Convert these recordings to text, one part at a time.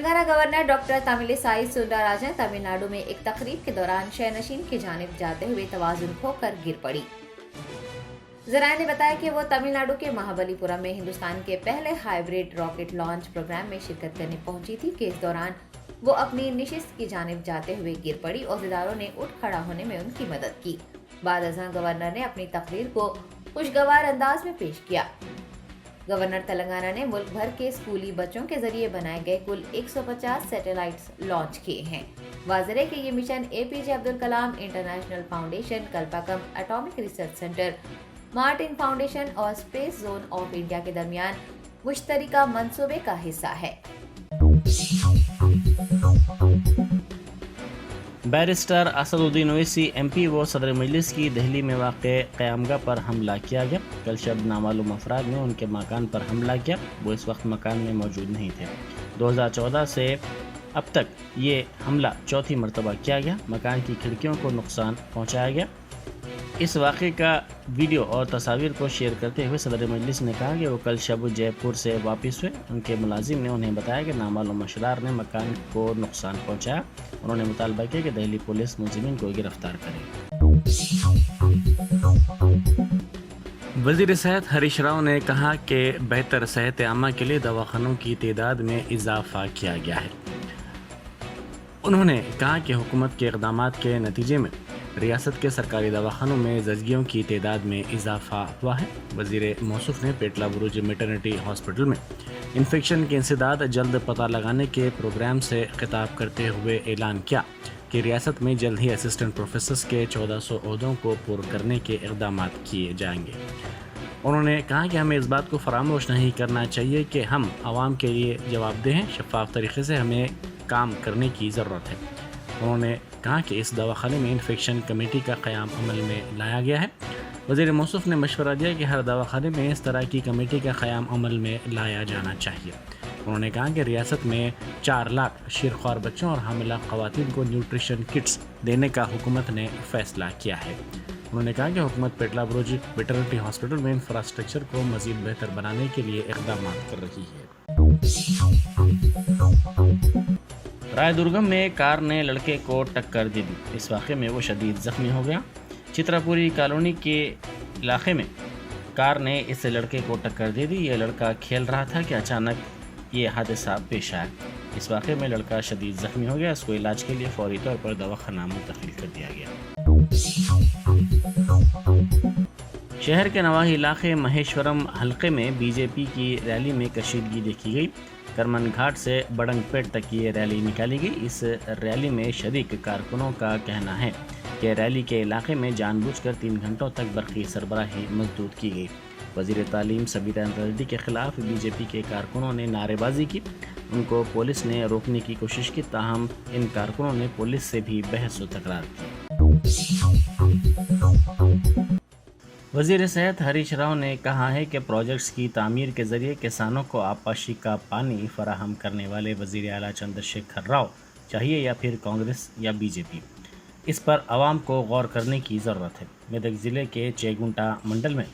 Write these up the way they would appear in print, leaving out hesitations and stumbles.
Telangana governor doctor Tamilisai Soundararajan Tamil Nadu میں ایک تقریب کے دوران شہنشین کی جانب جاتے ہوئے توازن کھو کر گر پڑی۔ ذرائع نے بتایا کہ وہ تمل ناڈو کے مہابلی پورم میں ہندوستان کے پہلے ہائیبرڈ راکٹ لانچ پروگرام میں شرکت کرنے پہنچی تھی کہ اس دوران وہ اپنی نشست کی جانب جاتے ہوئے گر پڑی۔ عہدیداروں نے اٹھ کھڑا ہونے میں ان کی مدد کی۔ بعد ازاں گورنر نے اپنی تقریر کو خوشگوار انداز میں پیش کیا۔ گورنر تلنگانہ نے ملک بھر کے اسکولی بچوں کے ذریعے بنائے گئے کل 150 سیٹلائٹس لانچ کیے ہیں۔ واضح ہے کہ یہ mission A P J Abdul Kalam international foundation, Kalpakkam atomic research centre, Martin foundation اور اسپیس زون آف انڈیا کے درمیان مشترکہ منصوبے کا حصہ ہے۔ بیرسٹر اسد الدین اویسی ایم پی و صدر مجلس کی دہلی میں واقع قیامگاہ پر حملہ کیا گیا۔ کل شب نامعلوم افراد نے ان کے مکان پر حملہ کیا۔ وہ اس وقت مکان میں موجود نہیں تھے۔ 2014 سے اب تک یہ حملہ چوتھی مرتبہ کیا گیا۔ مکان کی کھڑکیوں کو نقصان پہنچایا گیا۔ اس واقعے کا ویڈیو اور تصاویر کو شیئر کرتے ہوئے صدر مجلس نے کہا کہ وہ کل شب جے پور سے واپس ہوئے۔ ان کے ملازم نے انہیں بتایا کہ نامعلوم اشرار نے مکان کو نقصان پہنچایا۔ انہوں نے مطالبہ کیا کہ دہلی پولیس ملزمین کو گرفتار کرے۔ وزیر صحت ہریش راؤ نے کہا کہ بہتر صحت عامہ کے لیے دواخانوں کی تعداد میں اضافہ کیا گیا ہے۔ انہوں نے کہا کہ حکومت کے اقدامات کے نتیجے میں ریاست کے سرکاری دواخانوں میں زچگیوں کی تعداد میں اضافہ ہوا ہے۔ وزیر موصوف نے پیٹلا بروج میٹرنٹی ہاسپٹل میں انفیکشن کی انسداد جلد پتہ لگانے کے پروگرام سے خطاب کرتے ہوئے اعلان کیا کہ ریاست میں جلد ہی اسسٹنٹ پروفیسرز کے 1400 عہدوں کو پر کرنے کے اقدامات کیے جائیں گے۔ انہوں نے کہا کہ ہمیں اس بات کو فراموش نہیں کرنا چاہیے کہ ہم عوام کے لیے جواب دہ ہیں۔ شفاف طریقے سے ہمیں کام کرنے کی ضرورت ہے۔ انہوں نے کہا کہ اس دواخانے میں انفیکشن کمیٹی کا قیام عمل میں لایا گیا ہے۔ وزیر موصوف نے مشورہ دیا کہ ہر دواخانے میں اس طرح کی کمیٹی کا قیام عمل میں لایا جانا چاہیے۔ انہوں نے کہا کہ ریاست میں 4 لاکھ شیرخوار بچوں اور حاملہ خواتین کو نیوٹریشن کٹس دینے کا حکومت نے فیصلہ کیا ہے۔ انہوں نے کہا کہ حکومت پیٹلا بروج ویٹرنٹی ہاسپٹل میں انفراسٹرکچر کو مزید بہتر بنانے کے لیے اقدامات کر رہی ہے۔ رائے درگم میں کار نے لڑکے کو ٹکر دے دی۔ اس واقعے میں وہ شدید زخمی ہو گیا۔ چتراپوری کالونی کے علاقے میں کار نے اس لڑکے کو ٹکر دے دی۔ یہ لڑکا کھیل رہا تھا کہ اچانک یہ حادثہ پیش آیا۔ اس واقعے میں لڑکا شدید زخمی ہو گیا۔ اس کو علاج کے لیے فوری طور پر دواخانہ منتقل کر دیا گیا۔ شہر کے نواحی علاقے مہیشورم حلقے میں بی جے پی کی ریلی میں کشیدگی دیکھی گئی۔ کرمن گھاٹ سے بڑنگ پیٹ تک یہ ریلی نکالی گئی۔ اس ریلی میں شریک کارکنوں کا کہنا ہے کہ ریلی کے علاقے میں جان بوجھ کر 3 گھنٹوں تک برقی سربراہی مسدود کی گئی۔ وزیر تعلیم سبیتا ریڈی کے خلاف بی جے پی کے کارکنوں نے نعرے بازی کی۔ ان کو پولیس نے روکنے کی کوشش کی، تاہم ان کارکنوں نے پولیس سے بھی بحث و تکرار کی۔ وزیر صحت ہریش راؤ نے کہا ہے کہ پروجیکٹس کی تعمیر کے ذریعے کسانوں کو آبپاشی کا پانی فراہم کرنے والے وزیر اعلیٰ چندر شیکھر راؤ چاہیے یا پھر کانگریس یا بی جے پی، اس پر عوام کو غور کرنے کی ضرورت ہے۔ میدک ضلع کے چیگنٹا منڈل میں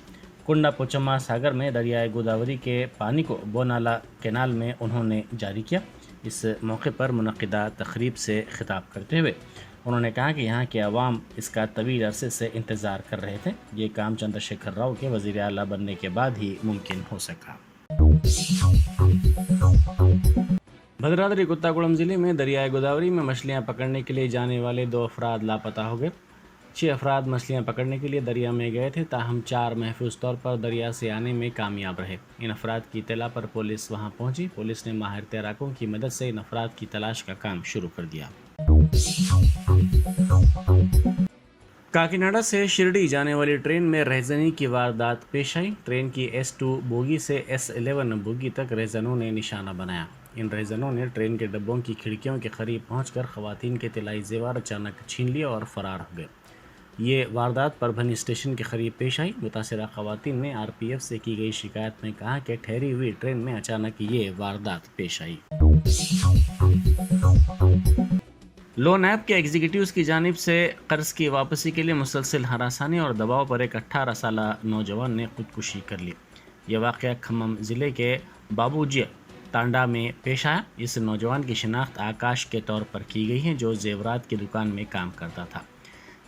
کنڈا پوچما ساگر میں دریائے گوداوری کے پانی کو بونالا کینال میں انہوں نے جاری کیا۔ اس موقع پر منعقدہ تقریب سے خطاب کرتے ہوئے انہوں نے کہا کہ یہاں کے عوام اس کا طویل عرصے سے انتظار کر رہے تھے۔ یہ کام چندر شیکھر راؤ کے وزیر اعلیٰ بننے کے بعد ہی ممکن ہو سکا۔ بھدرادری کتاگوڑم ضلع میں دریائے گوداوری میں مچھلیاں پکڑنے کے لیے جانے والے 2 افراد لاپتہ ہو گئے۔ 6 افراد مچھلیاں پکڑنے کے لیے دریا میں گئے تھے، تاہم 4 محفوظ طور پر دریا سے آنے میں کامیاب رہے۔ ان افراد کی اطلاع پر پولیس وہاں پہنچی۔ پولیس نے ماہر تیراکوں کی مدد سے ان افراد کی تلاش کا کام شروع کر دیا۔ کاکیناڈا سے شرڈی جانے والی ٹرین میں رہزنی کی واردات پیش آئی۔ ٹرین کی S2 بوگی سے S11 بوگی تک رہزنوں نے نشانہ بنایا۔ ان رہزنوں نے ٹرین کے ڈبوں کی کھڑکیوں کے قریب پہنچ کر خواتین کے طلائی زیور اچانک چھین لیا اور فرار ہو گئے۔ یہ واردات پربھنی اسٹیشن کے قریب پیش آئی۔ متاثرہ خواتین نے RPF سے کی گئی شکایت میں کہا کہ ٹھہری ہوئی ٹرین میں اچانک یہ واردات پیش آئی۔ لون ایپ کے ایگزیکٹوز کی جانب سے قرض کی واپسی کے لیے مسلسل ہراسانی اور دباؤ پر ایک 18 سالہ نوجوان نے خودکشی کر لی۔ یہ واقعہ کھمم ضلع کے بابوجیا تانڈا میں پیش آیا۔ اس نوجوان کی شناخت آکاش کے طور پر کی گئی ہے، جو زیورات کی دکان میں کام کرتا تھا۔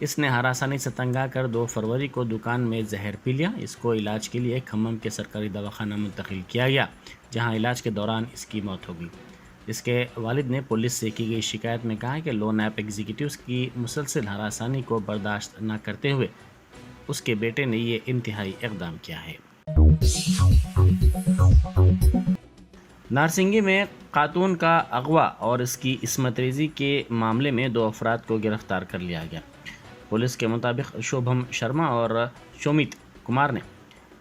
اس نے ہراسانی سے تنگ آ کر 2 فروری کو دکان میں زہر پی لیا۔ اس کو علاج کے لیے کھمم کے سرکاری دواخانہ منتقل کیا گیا، جہاں علاج کے دوران اس کی موت ہو گئی۔ اس کے والد نے پولیس سے کی گئی شکایت میں کہا کہ لون ایپ ایگزیکٹوز کی مسلسل ہراسانی کو برداشت نہ کرتے ہوئے اس کے بیٹے نے یہ انتہائی اقدام کیا ہے۔ نارسنگی میں خاتون کا اغوا اور اس کی عصمت ریزی کے معاملے میں 2 افراد کو گرفتار کر لیا گیا۔ پولیس کے مطابق شوبھم شرما اور شومیت کمار نے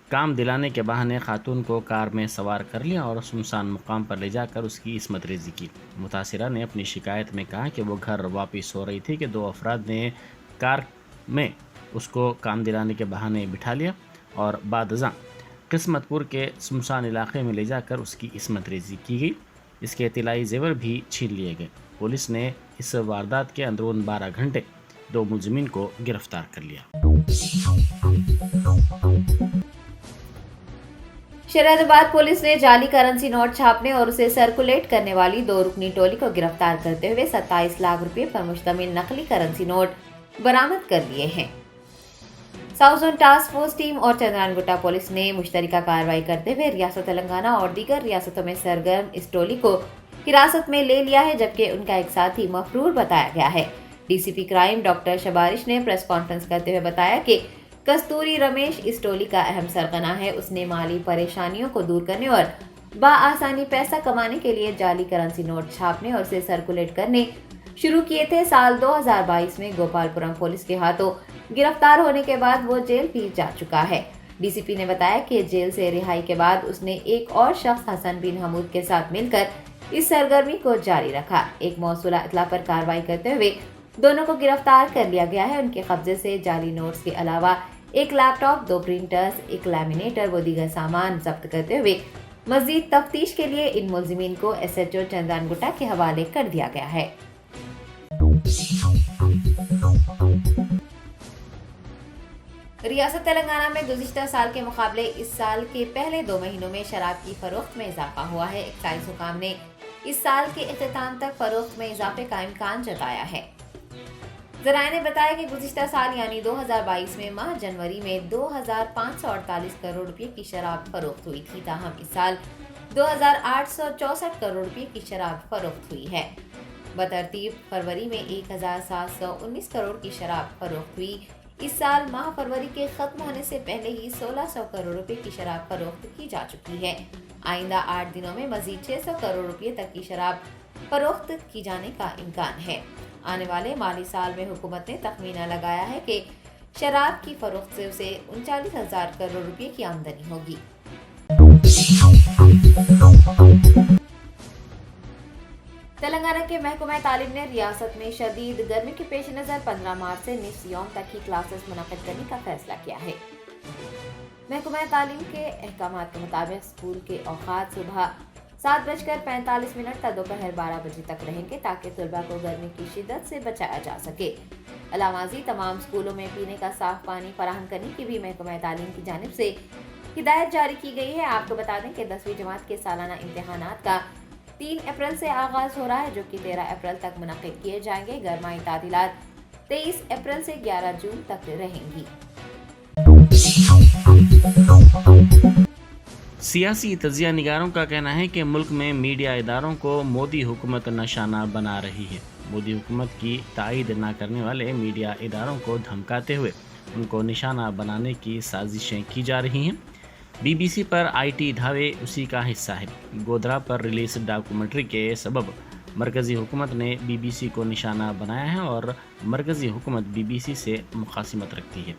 کام دلانے کے بہانے خاتون کو کار میں سوار کر لیا اور سنسان مقام پر لے جا کر اس کی عصمت ریزی کی۔ متاثرہ نے اپنی شکایت میں کہا کہ وہ گھر واپس ہو رہی تھی کہ 2 افراد نے کار میں اس کو کام دلانے کے بہانے بٹھا لیا اور بعد ازاں قسمت پور کے سمسان علاقے میں لے جا کر اس کی عصمت ریزی کی گئی۔ اس کے طلائی زیور بھی چھین لیے گئے۔ پولیس نے اس واردات کے اندرون 12 گھنٹے 2 ملزمین کو گرفتار کر لیا۔ شرح آباد پولیس نے جعلی کرنسی نوٹ چھاپنے اور اسے سرکولیٹ کرنے والی 2 رکنی ٹولی کو گرفتار کرتے ہوئے 27 لاکھ روپے پر مشتمل نقلی کرنسی نوٹ برآمد کر لیے ہیں۔ South zone task force team اور چندران گٹا پولیس نے مشترکہ کارروائی کرتے ہوئے ریاست تلنگانہ اور دیگر ریاستوں میں سرگرم اس ٹولی کو حراست میں لے لیا ہے، جبکہ ان کا ایک ساتھی مفرور بتایا گیا ہے۔ ڈی سی پی کرائم ڈاکٹر شبارش نے پریس کانفرنس کرتے ہوئے بتایا کہ کستوری رمیش اس ٹولی کا اہم سرغنہ ہے۔ اس نے مالی پریشانیوں کو دور کرنے اور بآسانی پیسہ کمانے کے لیے جعلی کرنسی نوٹ چھاپنے اور اسے سرکولیٹ کرنے شروع کیے تھے۔ سال 2022 میں گوپال پورم پولیس کے ہاتھوں گرفتار ہونے کے بعد وہ جیل بھی جا چکا ہے۔ ڈی سی پی نے بتایا کہ جیل سے رہائی کے بعد اس نے ایک اور شخص حسن بن حمود کے ساتھ مل کر اس سرگرمی کو جاری رکھا۔ ایک موصولہ اطلاع پر کارروائی کرتے ہوئے دونوں کو گرفتار کر لیا گیا ہے۔ ان کے قبضے سے جعلی نوٹس کے علاوہ ایک لیپ ٹاپ، 2 پرنٹرز، ایک لیمینیٹر و دیگر سامان ضبط کرتے ہوئے مزید تفتیش کے لیے ان ملزمین کو ایس ایچ او چندران گٹا کے حوالے کر دیا گیا ہے۔ ریاست تلنگانہ میں گزشتہ سال کے مقابلے اس سال کے پہلے 2 مہینوں میں شراب کی فروخت میں اضافہ ہوا ہے۔ ایکسائز حکام نے اس سال کے اختتام تک فروخت میں اضافے کا امکان جتایا ہے۔ ذرائع نے بتایا کہ گزشتہ سال یعنی 2022 میں ماہ جنوری میں 2548 کروڑ روپے کی شراب فروخت ہوئی تھی، تاہم اس سال 2864 کروڑ روپے کی شراب فروخت ہوئی ہے۔ بترتیب فروری میں 1719 کروڑ کی شراب فروخت ہوئی۔ اس سال ماہ فروری کے ختم ہونے سے پہلے ہی 1600 کروڑ روپے کی شراب فروخت کی جا چکی ہے۔ آئندہ 8 دنوں میں مزید 600 کروڑ روپے تک کی شراب فروخت کی جانے کا امکان ہے۔ آنے والے مالی سال میں حکومت نے تخمینہ لگایا ہے کہ شراب کی فروخت سے اسے 39,000 کروڑ روپے کی آمدنی ہوگی۔ تلنگانہ کے محکمہ تعلیم نے ریاست میں شدید گرمی کے پیش نظر 15 مارچ سے نصف یوم تک ہی کلاسز منعقد کرنے کا فیصلہ کیا ہے۔ محکمہ تعلیم کے احکامات کے مطابق اسکول کے اوقات صبح 7:45 تا دوپہر 12 بجے تک رہیں گے، تاکہ طلباء کو گرمی کی شدت سے بچایا جا سکے۔ علاوہ ازیں تمام اسکولوں میں پینے کا صاف پانی فراہم کرنے کی بھی محکمہ تعلیم کی جانب سے ہدایت جاری کی گئی ہے۔ آپ کو بتا دیں کہ 10ویں جماعت کے سالانہ امتحانات کا 3 اپریل سے آغاز ہو رہا ہے، جو کہ 13 اپریل تک منعقد کیے جائیں گے۔ گرمائی تعطیلات 23 اپریل سے 11 جون تک رہیں گی۔ سیاسی تجزیہ نگاروں کا کہنا ہے کہ ملک میں میڈیا اداروں کو مودی حکومت نشانہ بنا رہی ہے۔ مودی حکومت کی تائید نہ کرنے والے میڈیا اداروں کو دھمکاتے ہوئے ان کو نشانہ بنانے کی سازشیں کی جا رہی ہیں۔ بی بی سی پر آئی ٹی دھاوے اسی کا حصہ ہے۔ گودرا پر ریلیز ڈاکومنٹری کے سبب مرکزی حکومت نے بی بی سی کو نشانہ بنایا ہے اور مرکزی حکومت بی بی سی سے مخاصمت رکھتی ہے۔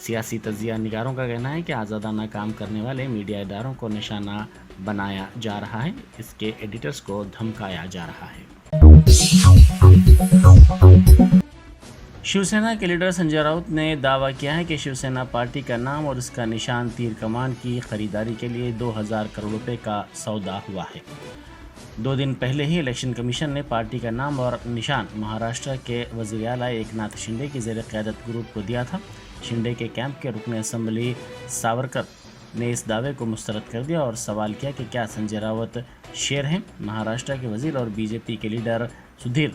سیاسی تجزیہ نگاروں کا کہنا ہے کہ آزادانہ کام کرنے والے میڈیا اداروں کو نشانہ بنایا جا رہا ہے، اس کے ایڈیٹرز کو دھمکایا جا رہا ہے۔ شیو سینا کے لیڈر سنجے راؤت نے دعویٰ کیا ہے کہ شیو سینا پارٹی کا نام اور اس کا نشان تیر کمان کی خریداری کے لیے 2000 کروڑ روپے کا سودا ہوا ہے۔ 2 دن پہلے ہی الیکشن کمیشن نے پارٹی کا نام اور نشان مہاراشٹر کے وزیر اعلیٰ ایک ناتھ شنڈے کی زیر قیادت گروپ کو دیا تھا۔ شنڈے کے کیمپ کے رکن اسمبلی ساورکر نے اس دعوے کو مسترد کر دیا اور سوال کیا کہ کیا سنجے راوت شیر ہیں۔ مہاراشٹر کے وزیر اور بی جے پی کے لیڈر سدھیر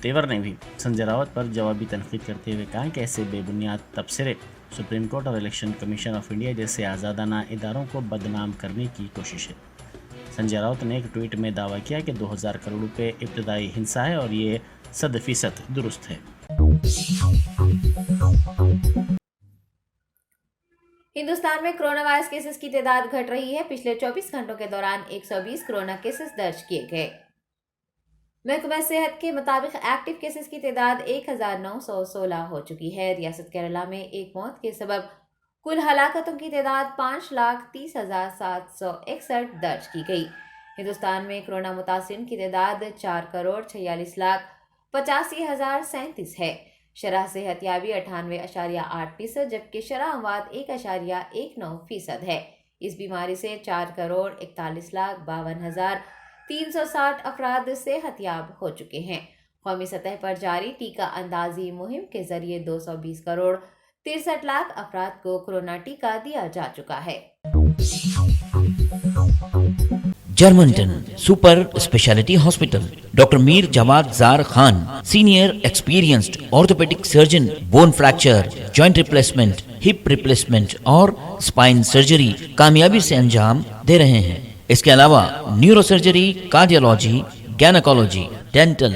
تیور نے بھی سنجے راوت پر جوابی تنقید کرتے ہوئے کہا کہ ایسے بے بنیاد تبصرے سپریم کورٹ اور الیکشن کمیشن آف انڈیا جیسے آزادانہ اداروں کو بدنام کرنے کی کوشش ہے۔ سنجے راوت نے ایک ٹویٹ میں دعویٰ کیا کہ 2000 کروڑ روپے ابتدائی ہنسا ہے اور یہ 100% درست ہے۔ ہندوستان میں کرونا وائرس کیسز کی تعداد گھٹ رہی ہے۔ پچھلے 24 گھنٹوں کے دوران 120 کرونا کیسز درج کیے گئے۔ محکمہ صحت کے مطابق ایکٹیو کیسز کی تعداد 1916 ہو چکی ہے۔ ریاست کیرالہ میں ایک موت کے سبب کل ہلاکتوں کی تعداد 5,30,761 درج کی گئی۔ ہندوستان میں کرونا متاثرین کی تعداد 4,46,85,037 ہے۔ شرح صحت یابی 98.8%، جبکہ شرح اموات 1.19% ہے۔ اس بیماری سے 4,41,52,360 افراد صحت یاب ہو چکے ہیں۔ قومی سطح پر جاری ٹیکہ اندازی مہم کے ذریعے 220,63,00,000 افراد کو کرونا ٹیکہ دیا جا چکا ہے۔ Germanton super speciality hospital, doctor Mir Jawad Zar Khan, senior experienced orthopaedic surgeon, bone fracture, joint replacement, hip replacement اور اسپائن سرجری کامیابی سے انجام دے رہے ہیں۔ اس کے علاوہ neuro surgery, cardiology, gynaecology, dental,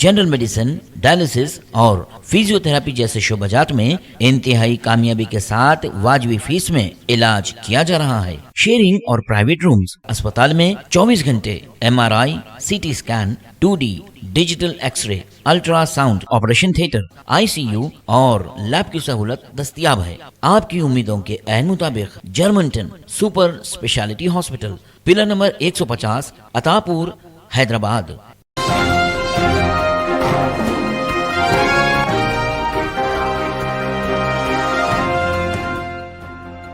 general medicine, dialysis اور فزیو تھراپی جیسے شعبات میں انتہائی کامیابی کے ساتھ واجبی فیس میں علاج کیا جا رہا ہے۔ شیئرنگ اور پرائیویٹ رومز، اسپتال میں 24 گھنٹے MRI، CT scan, 2D digital X ray, ultra sound, operation theatre, ICU اور لیب کی سہولت دستیاب ہے۔ آپ کی امیدوں کے عین مطابق Germanton super speciality hospital, pillar number 150، عطا پور، حیدرآباد۔